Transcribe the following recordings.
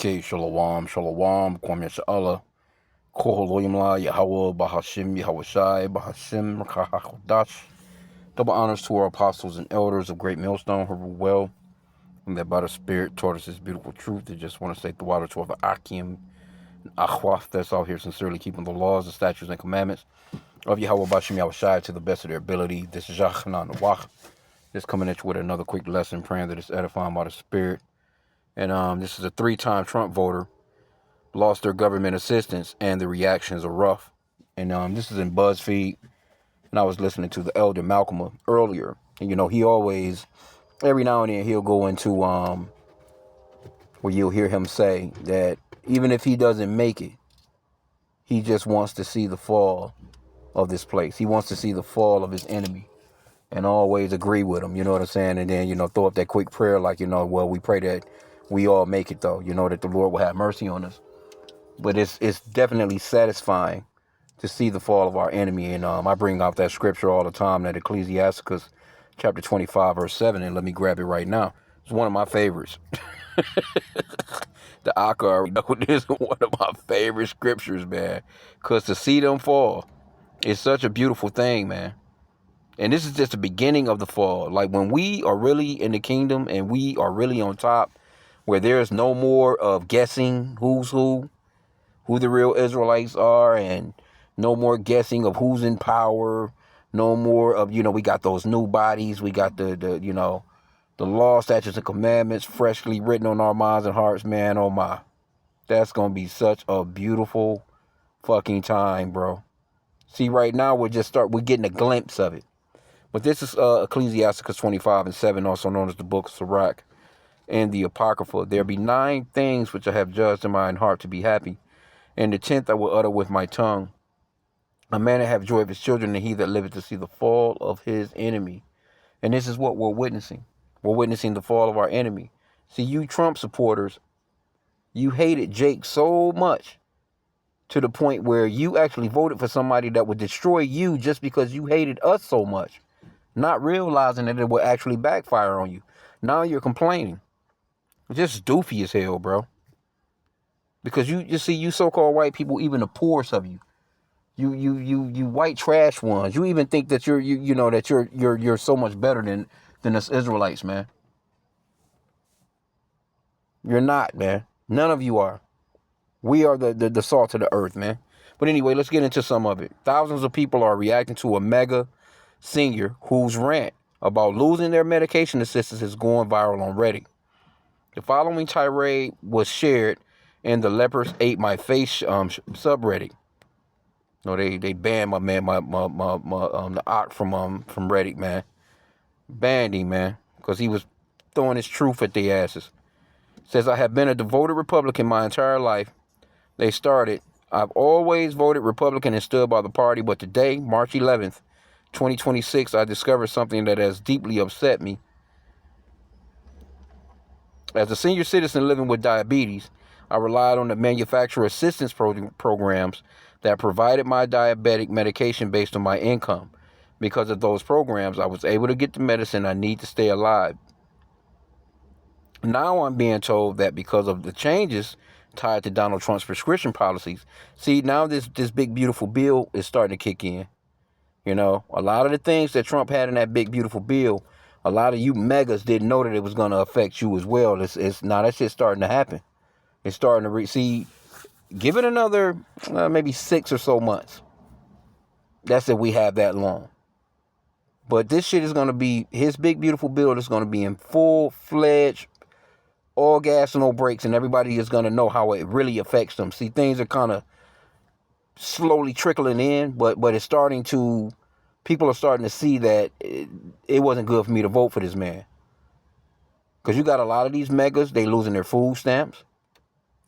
Okay, Shalom, Shalom, Kwame Sha'ala, Koholoyimla, Yahweh, Bahashim, Yahweh Bahashim, Rakahakodash. Double honors to our apostles and elders of Great Millstone who rule well, and that by the Spirit taught us this beautiful truth. They just want to say the water to the H.I.M, Akhwaf that's out here sincerely keeping the laws, the statutes, and commandments of Yahweh Bahashim, Yahweh to the best of their ability. This is Yachanan Wach. Just coming at you with another quick lesson, praying that it's edifying by the Spirit. And this is a 3-time Trump voter. Lost their government assistance, and the reactions are rough. And this is in BuzzFeed, and I was listening to the elder Malcolm earlier. And he always, every now and then, he'll go into where you'll hear him say that even if he doesn't make it, he just wants to see the fall of this place. He wants to see the fall of his enemy, and always agree with him. You know what I'm saying? And then throw up that quick prayer like well, we pray that we all make it though. That the Lord will have mercy on us. But it's definitely satisfying to see the fall of our enemy. And I bring out that scripture all the time, that Ecclesiasticus chapter 25, verse 7. And let me grab it right now. It's one of my favorites. The Akka already know this is one of my favorite scriptures, man. Because to see them fall is such a beautiful thing, man. And this is just the beginning of the fall. Like when we are really in the kingdom and we are really on top, where there's no more of guessing who's who the real Israelites are, and no more guessing of who's in power, no more of, we got those new bodies, we got the law, statutes, and commandments freshly written on our minds and hearts, man. Oh my, that's going to be such a beautiful fucking time, bro. See, right now we're getting a glimpse of it. But this is Ecclesiasticus 25 and 7, also known as the book of Sirach and the Apocrypha. There be 9 things which I have judged in my heart to be happy, and the 10th I will utter with my tongue. A man that have joy of his children, and he that liveth to see the fall of his enemy. And this is what we're witnessing. We're witnessing the fall of our enemy. See, you Trump supporters, you hated Jake so much to the point where you actually voted for somebody that would destroy you just because you hated us so much, not realizing that it would actually backfire on you. Now you're complaining. Just doofy as hell, bro. Because you see, you so-called white people, even the poorest of you, you white trash ones, you even think that you're so much better than us Israelites, man. You're not, man. None of you are. We are the salt of the earth, man. But anyway, let's get into some of it. Thousands of people are reacting to a mega senior whose rant about losing their medication assistance is going viral on Reddit. The following tirade was shared in the Lepers Ate My Face subreddit. No, they banned my man, the Ock from Reddit, man. Banned him, man, because he was throwing his truth at their asses. Says, I have been a devoted Republican my entire life. They started. I've always voted Republican and stood by the party, but today, March 11th, 2026, I discovered something that has deeply upset me. As a senior citizen living with diabetes, I relied on the manufacturer assistance programs that provided my diabetic medication based on my income. Because of those programs, I was able to get the medicine I need to stay alive. Now I'm being told that because of the changes tied to Donald Trump's prescription policies, see, now this big beautiful bill is starting to kick in. A lot of the things that Trump had in that big beautiful bill, a lot of you megas didn't know that it was going to affect you as well. It's now that shit's starting to happen. It's starting to see. Give it another maybe 6 or so months. That's if we have that long. But this shit is going to be, his big beautiful bill is going to be in full-fledged, all gas and no brakes, and everybody is going to know how it really affects them. See, things are kind of slowly trickling in, but it's starting to, people are starting to see that it wasn't good for me to vote for this man. Because you got a lot of these megas, they losing their food stamps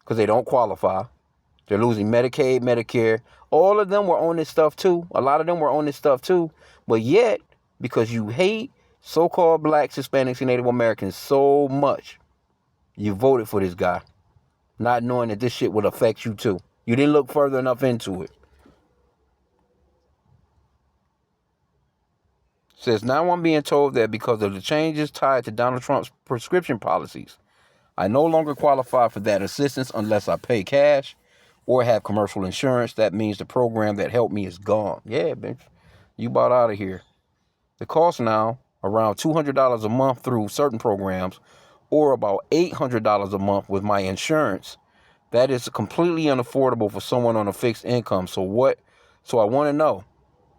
because they don't qualify. They're losing Medicaid, Medicare. All of them were on this stuff too. A lot of them were on this stuff too. But yet, because you hate so-called blacks, Hispanics, and Native Americans so much, you voted for this guy, not knowing that this shit would affect you too. You didn't look further enough into it. Says, now I'm being told that because of the changes tied to Donald Trump's prescription policies, I no longer qualify for that assistance unless I pay cash or have commercial insurance. That means the program that helped me is gone. Yeah, bitch. You bought out of here. The cost now around $200 a month through certain programs, or about $800 a month with my insurance. That is completely unaffordable for someone on a fixed income. So I want to know,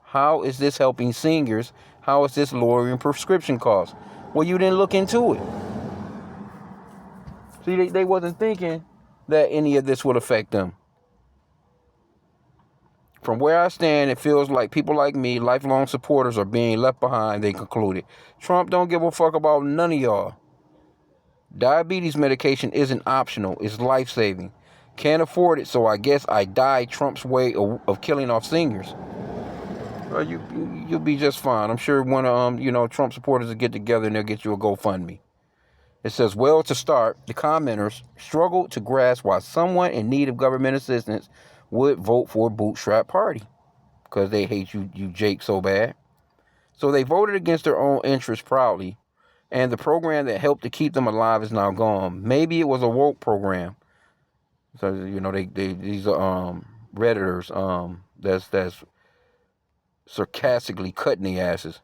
how is this helping seniors? How is this lowering prescription costs? Well, you didn't look into it. See, they wasn't thinking that any of this would affect them. From where I stand, it feels like people like me, lifelong supporters, are being left behind, they concluded. Trump don't give a fuck about none of y'all. Diabetes medication isn't optional, it's life-saving. Can't afford it, so I guess I die Trump's way of killing off seniors. Well, you'll be just fine. I'm sure one of Trump supporters will get together and they'll get you a GoFundMe. It says, well, to start, the commenters struggled to grasp why someone in need of government assistance would vote for a bootstrap party, because they hate you Jake so bad. So they voted against their own interests proudly, and the program that helped to keep them alive is now gone. Maybe it was a woke program. So these are Redditors that's sarcastically cutting the asses.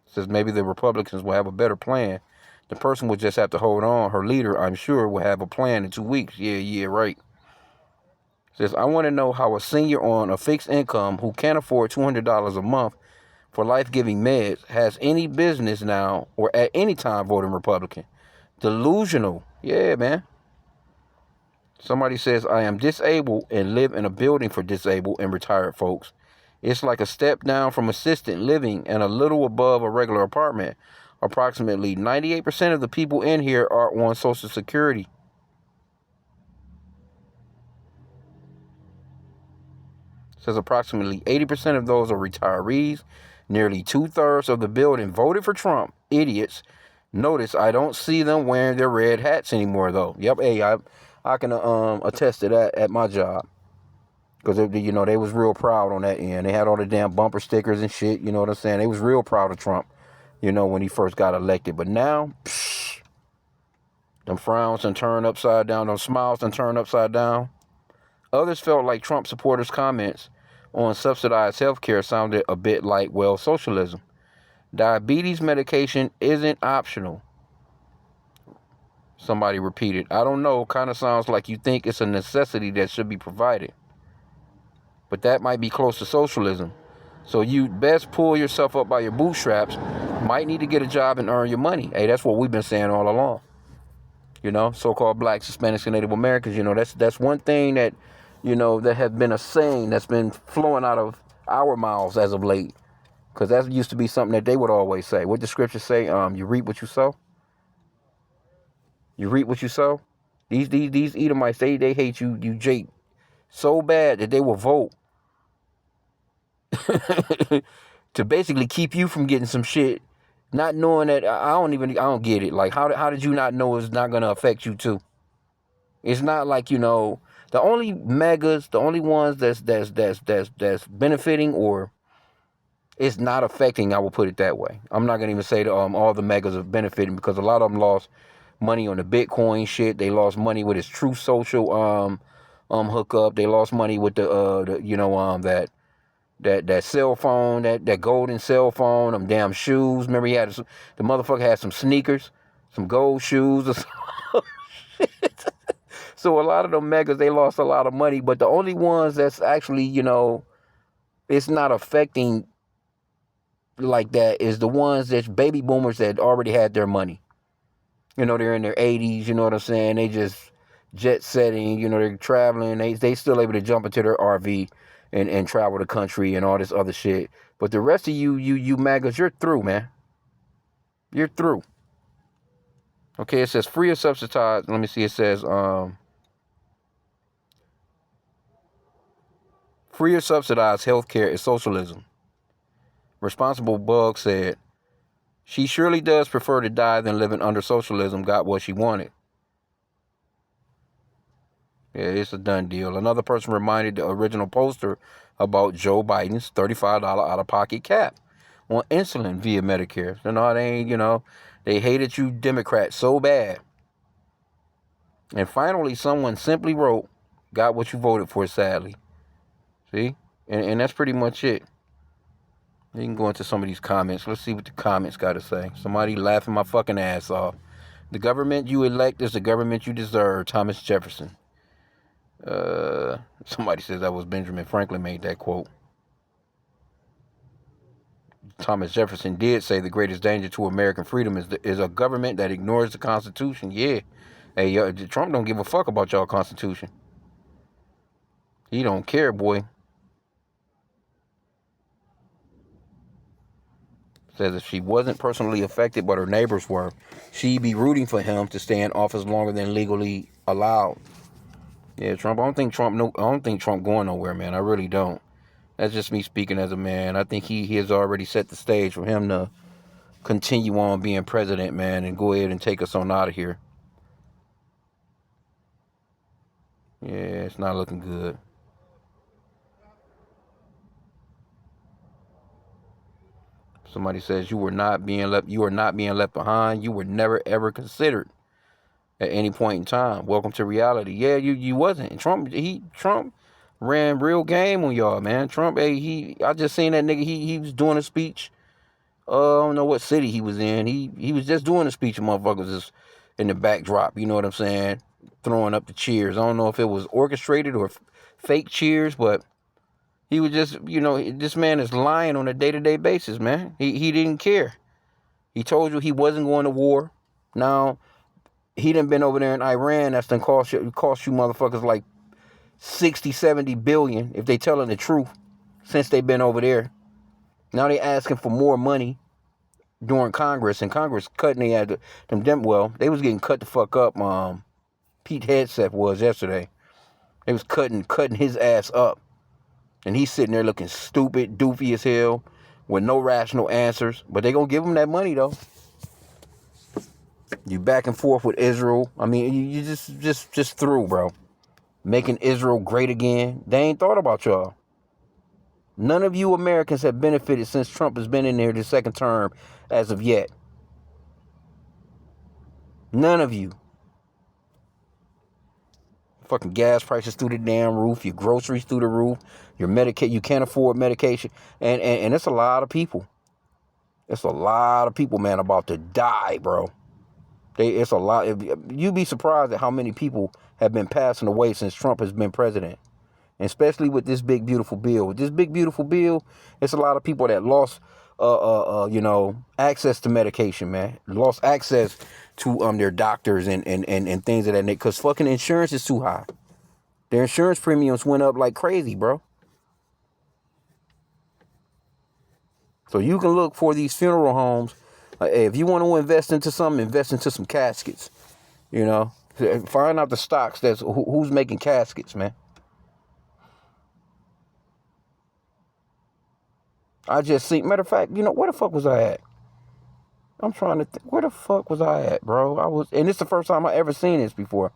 Says maybe the Republicans will have a better plan. The person will just have to hold on. Her leader, I'm sure, will have a plan in 2 weeks. Yeah, right. Says, I want to know how a senior on a fixed income who can't afford $200 a month for life-giving meds has any business now or at any time voting Republican. Delusional. Yeah, man. Somebody says, I am disabled and live in a building for disabled and retired folks. It's like a step down from assisted living and a little above a regular apartment. Approximately 98% of the people in here are on Social Security. It says approximately 80% of those are retirees. Nearly 2/3 of the building voted for Trump. Idiots. Notice I don't see them wearing their red hats anymore, though. Yep, hey, I can attest to that at my job. Because, they was real proud on that end. They had all the damn bumper stickers and shit, you know what I'm saying? They was real proud of Trump, when he first got elected. But now, them frowns and turn upside down, them smiles and turn upside down. Others felt like Trump supporters' comments on subsidized health care sounded a bit like, well, socialism. Diabetes medication isn't optional. Somebody repeated. I don't know, kind of sounds like you think it's a necessity that should be provided. But that might be close to socialism. So you best pull yourself up by your bootstraps. Might need to get a job and earn your money. Hey, that's what we've been saying all along. So-called blacks, Hispanics, and Native Americans, that's one thing that, that have been a saying that's been flowing out of our mouths as of late. Because that used to be something that they would always say. What the scriptures say, you reap what you sow. You reap what you sow. These Edomites, they hate you Jake, so bad that they will vote to basically keep you from getting some shit, not knowing that. I don't get it. Like, how did you not know it's not gonna affect you too? It's not like, the only megas, the only ones that's benefiting or it's not affecting, I will put it that way. I'm not gonna even say that all the megas are benefiting, because a lot of them lost money on the Bitcoin shit. They lost money with its True Social hookup. They lost money with that cell phone, that golden cell phone, them damn shoes. Remember, the motherfucker had some sneakers, some gold shoes or some shit. So a lot of them megas, they lost a lot of money, but the only ones that's actually, it's not affecting like that is the ones that's baby boomers that already had their money. They're in their 80s, you know what I'm saying? They just jet setting, they're traveling. They still able to jump into their RV and travel the country and all this other shit. But the rest of you MAGAs, you're through, man. You're through. Okay, it says free or subsidized. Let me see. It says free or subsidized health care is socialism. Responsible Bug said, she surely does prefer to die than living under socialism. Got what she wanted. Yeah, it's a done deal. Another person reminded the original poster about Joe Biden's $35 out-of-pocket cap. on insulin via Medicare. So no, they ain't, they hated you Democrats so bad. And finally, someone simply wrote, got what you voted for, sadly. See? And that's pretty much it. You can go into some of these comments. Let's see what the comments got to say. Somebody laughing my fucking ass off. The government you elect is the government you deserve. Thomas Jefferson. Somebody says that was Benjamin Franklin made that quote. Thomas Jefferson did say the greatest danger to American freedom is a government that ignores the Constitution. Yeah. Hey, Trump don't give a fuck about y'all Constitution. He don't care, boy. Says if she wasn't personally affected, but her neighbors were, she'd be rooting for him to stay in office longer than legally allowed. Yeah, Trump. I don't think Trump going nowhere, man. I really don't. That's just me speaking as a man. I think he has already set the stage for him to continue on being president, man, and go ahead and take us on out of here. Yeah, it's not looking good. Somebody says you are not being left behind. You were never ever considered at any point in time. Welcome to reality. Yeah, you wasn't. Trump ran real game on y'all, man. Trump, I just seen that nigga. He was doing a speech. I don't know what city he was in. He was just doing a speech. Motherfuckers just in the backdrop. You know what I'm saying? Throwing up the cheers. I don't know if it was orchestrated or fake cheers, but he was just, this man is lying on a day-to-day basis, man. He didn't care. He told you he wasn't going to war. Now, he done been over there in Iran. That's done cost you motherfuckers like 60, 70 billion, if they telling the truth, since they been over there. Now they asking for more money during Congress, and Congress cutting they was getting cut the fuck up. Pete Hegseth was yesterday. They was cutting his ass up. And he's sitting there looking stupid, doofy as hell, with no rational answers. But they gonna give him that money though. You back and forth with Israel. I mean, you just through, bro. Making Israel great again. They ain't thought about y'all. None of you Americans have benefited since Trump has been in there the second term as of yet. None of you. Fucking gas prices through the damn roof. Your groceries through the roof. Your Medicaid, you can't afford medication. And it's a lot of people. It's a lot of people, man, about to die, bro. It's a lot. You'd be surprised at how many people have been passing away since Trump has been president. And especially with this big, beautiful bill. With this big, beautiful bill, it's a lot of people that lost, access to medication, man. Lost access to their doctors and things of that nature. Because fucking insurance is too high. Their insurance premiums went up like crazy, bro. So you can look for these funeral homes. Hey, if you want to invest into something, invest into some caskets. Find out the stocks who's making caskets, man. I just see. Matter of fact, where the fuck was I at? I'm trying to think. Where the fuck was I at, bro? And it's the first time I ever seen this before.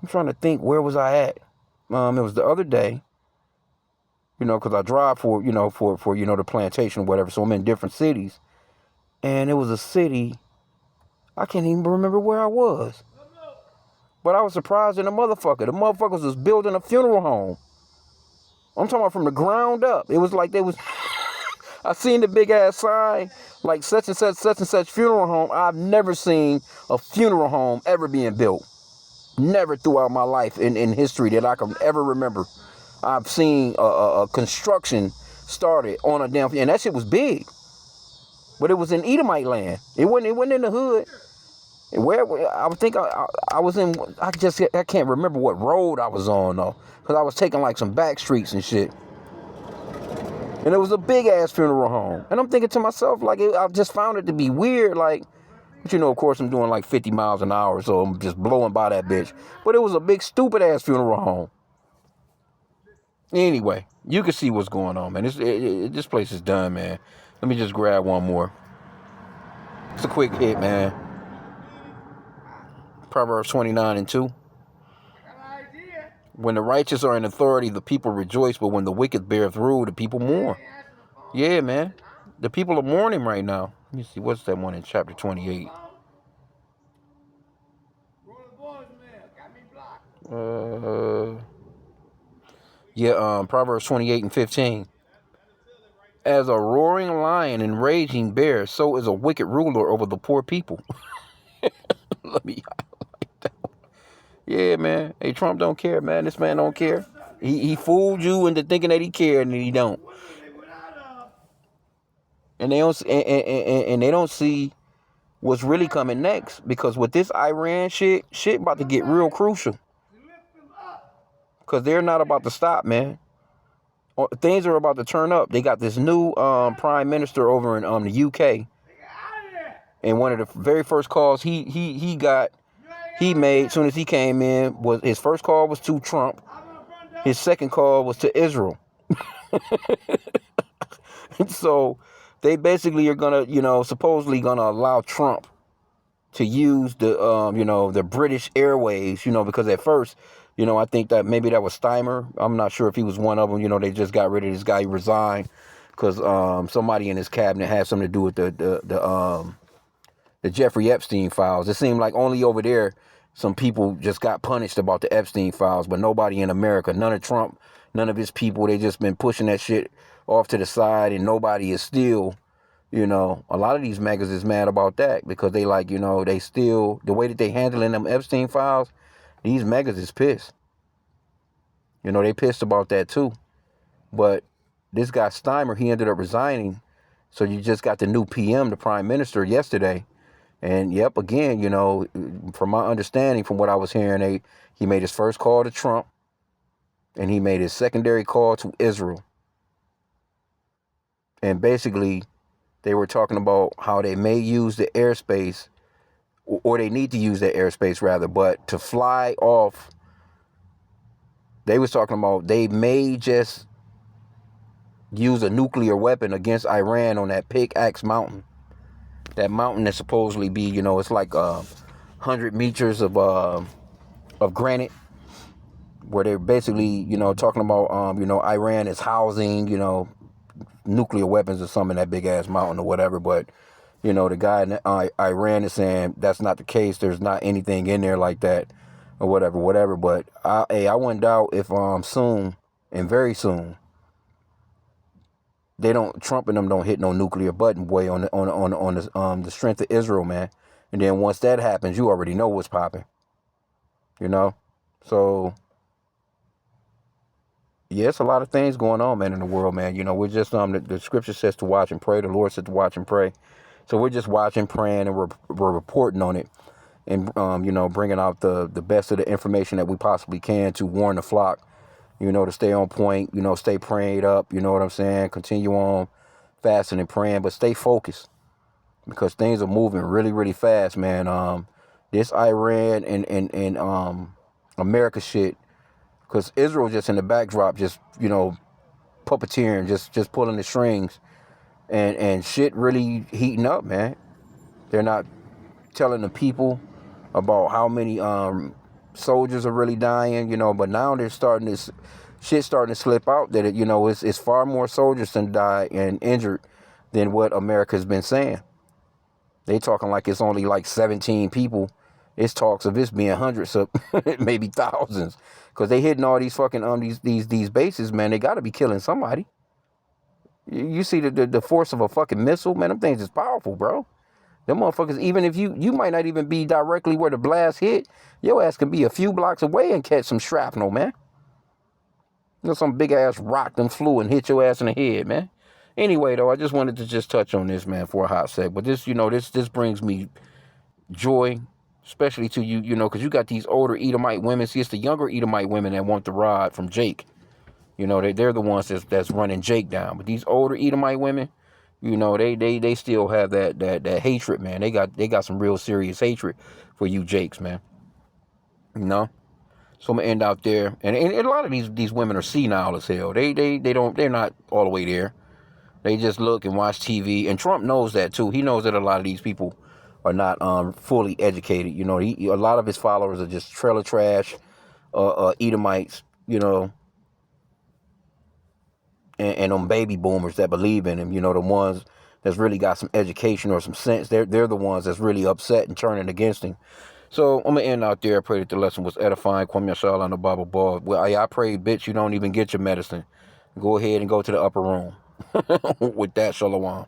I'm trying to think. Where was I at? It was the other day. Because I drive for the plantation or whatever. So I'm in different cities. And it was a city. I can't even remember where I was. But I was surprised in the motherfucker. The motherfuckers was building a funeral home. I'm talking about from the ground up. It was like they was... I seen the big ass sign, like such and such funeral home. I've never seen a funeral home ever being built. Never throughout my life in history that I can ever remember. I've seen a construction started on a damn... And that shit was big. But it was in Edomite land. It wasn't in the hood. Where I would think I was in, I can't remember what road I was on though, because I was taking like some back streets and shit. And it was a big ass funeral home. And I'm thinking to myself, like, I just found it to be weird, like, but of course I'm doing like 50 miles an hour, so I'm just blowing by that bitch. But it was a big stupid ass funeral home. Anyway, you can see what's going on, man. This place is done, man. Let me just grab one more. It's a quick hit, man. Proverbs 29:2. When the righteous are in authority, the people rejoice, but when the wicked beareth rule, the people mourn. Yeah, man. The people are mourning right now. Let me see, what's that one in chapter 28? Proverbs 28 and 15. As a roaring lion and raging bear, so is a wicked ruler over the poor people. Let me highlight that one. Yeah, man. Hey, Trump don't care, man. This man don't care. He fooled you into thinking that he cared, and he don't. And they don't and they don't see what's really coming next, because with this Iran shit about to get real crucial. Because they're not about to stop, man. Things are about to turn up. They got this new prime minister over in the UK, and one of the very first calls he made as soon as he came in was his first call was to Trump. His second call was to Israel. So they basically are gonna, supposedly gonna allow Trump to use the the British Airways, because at first, I think that maybe that was Steimer. I'm not sure if he was one of them. They just got rid of this guy. He resigned because somebody in his cabinet had something to do with the Jeffrey Epstein files. It seemed like only over there some people just got punished about the Epstein files, but nobody in America, none of Trump, none of his people. They just been pushing that shit off to the side, and nobody is still. A lot of these megas is mad about that because they like, they still, the way that they handling them Epstein files, these megas is pissed. They pissed about that too. But this guy Steimer, he ended up resigning. So you just got the new PM, the prime minister, yesterday. And yep, again, from my understanding, from what I was hearing, he made his first call to Trump, and he made his secondary call to Israel. And basically, they were talking about how they may use the airspace, or they need to use that airspace rather, but to fly off, they was talking about they may just use a nuclear weapon against Iran on that Pickaxe Mountain. That mountain that supposedly be, it's like 100 meters of granite, where they're basically, talking about, Iran is housing, nuclear weapons or something in that big ass mountain or whatever. But the guy in Iran is saying that's not the case. There's not anything in there like that or whatever. But I wouldn't doubt if soon, and very soon, Trump and them don't hit no nuclear button, boy, on the strength of Israel, man. And then once that happens, you already know what's popping. So yeah, it's a lot of things going on, man, in the world, man. We're just the scripture says to watch and pray. The Lord said to watch and pray. So we're just watching, praying, and we're reporting on it, and bringing out the best of the information that we possibly can to warn the flock, to stay on point, stay prayed up, you know what I'm saying? Continue on fasting and praying, but stay focused, because things are moving really, really fast, man. This Iran and America shit, because Israel just in the backdrop, just puppeteering, just pulling the strings, and shit really heating up, man. They're not telling the people about how many soldiers are really dying, but now they're starting this shit starting to slip out that it's far more soldiers than died and injured than what America's been saying. They talking like it's only like 17 people. It's talks of this being hundreds of maybe thousands, because they hitting all these fucking these bases, man. They got to be killing somebody. You see the force of a fucking missile, man. Them things is powerful, bro. Them motherfuckers, even if you might not even be directly where the blast hit, your ass can be a few blocks away and catch some shrapnel, man. Some big ass rock done flew and hit your ass in the head, man. Anyway, though, I just wanted to just touch on this, man, for a hot sec. But this, this brings me joy, especially to you, because you got these older Edomite women. See, it's the younger Edomite women that want the rod from Jake. They're the ones that's running Jake down. But these older Edomite women, they still have that hatred, man. They got some real serious hatred for you Jakes, man. So I'm gonna end out there, and a lot of these women are senile as hell. They're not all the way there. They just look and watch TV, and Trump knows that too. He knows that a lot of these people are not fully educated. A lot of his followers are just trailer trash, Edomites, and them baby boomers that believe in him. The ones that's really got some education or some sense, they're the ones that's really upset and turning against him. So I'm gonna end out there. I pray that the lesson was edifying. Kwame Yashala on the Bible Ball. Well, I pray, bitch, you don't even get your medicine. Go ahead and go to the upper room. With that, shalom.